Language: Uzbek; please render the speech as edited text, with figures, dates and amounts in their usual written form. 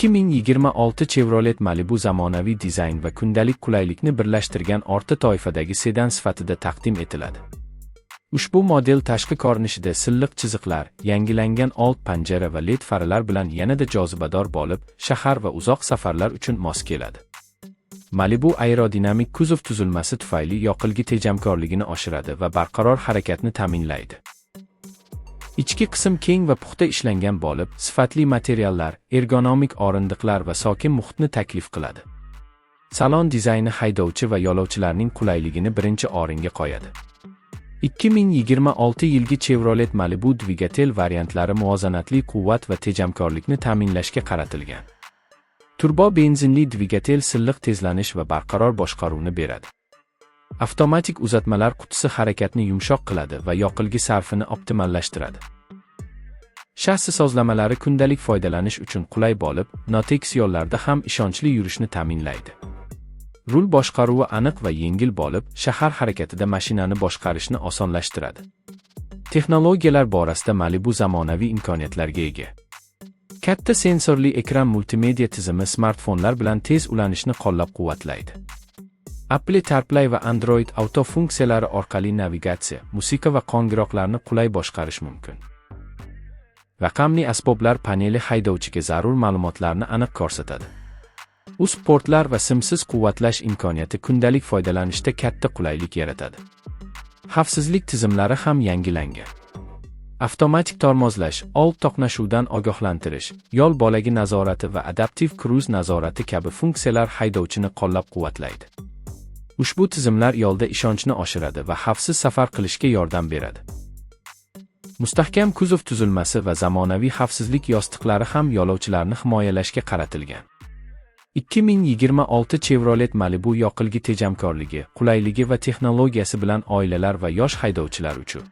2026 Chevrolet Malibu zamonaviy dizayn va kundalik qulaylikni birlashtirgan orta toifadagi sedan sifatida taqdim etiladi. Ushbu model tashqi ko'rinishida silliq chiziqlar, yangilangan old panjara va LED farlar bilan yanada jozibador bo'lib, shahar va uzoq safarlar uchun mos keladi. Malibu aerodinamik kuzov tuzilmasi tufayli yoqilg'i tejamkorligini oshiradi va barqaror harakatni ta'minlaydi. Ichki qism keng va puxta ishlangan bo'lib, sifatli materiallar, ergonomik o'rindiqlar va sokin muhitni taklif qiladi. Salon dizayni haydovchi va yo'lovchilarning qulayligini birinchi o'ringa qo'yadi. 2026 yilgi Chevrolet Malibu dvigatel variantlari muvozanatli quvvat va tejamkorlikni ta'minlashga qaratilgan. Turbo benzinli dvigatel silliq tezlanish va barqaror boshqaruvni beradi. Avtomatik uzatmalar qutisi harakatni yumshoq qiladi va yoqilg'i sarfini optimallashtiradi. Shassi sozlamalari kundalik foydalanish uchun qulay bo'lib, notekis yo'llarda ham ishonchli yurishni ta'minlaydi. Rul boshqaruvi aniq va yengil bo'lib, shahar harakatida mashinani boshqarishni osonlashtiradi. Texnologiyalar borasida Malibu zamonaviy imkoniyatlarga ega. Katta sensorli ekran multimedia tizimi smartfonlar bilan tez ulanishni qo'llab-quvvatlaydi. Apple CarPlay va Android Auto funksiyalari orqali navigatsiya, musiqa va qo'ng'iroqlarni qulay boshqarish mumkin. Raqamli asboblar paneli haydovchiga zarur ma'lumotlarni aniq ko'rsatadi. Portlar va simsiz quvvatlash imkoniyati kundalik foydalanishda katta qulaylik yaratadi. Xavfsizlik tizimlari ham yangilangan. Avtomatik tormozlash, old to'qnashuvdan ogohlantirish, yo'l bo'lagi nazorati va adaptiv kruz nazorati kabi funksiyalar haydovchini qo'llab-quvvatlaydi. Ushbu tizimlar yo'lda ishonchni oshiradi va xavfsiz safar qilishga yordam beradi. Mustahkam kuzov tuzilmasi va zamonaviy xavfsizlik yostiqlari ham yo'lovchilarni himoyalashga qaratilgan. 2026 Chevrolet Malibu yoqilg'i tejamkorligi, qulayligi va texnologiyasi bilan oilalar va yosh haydovchilar uchun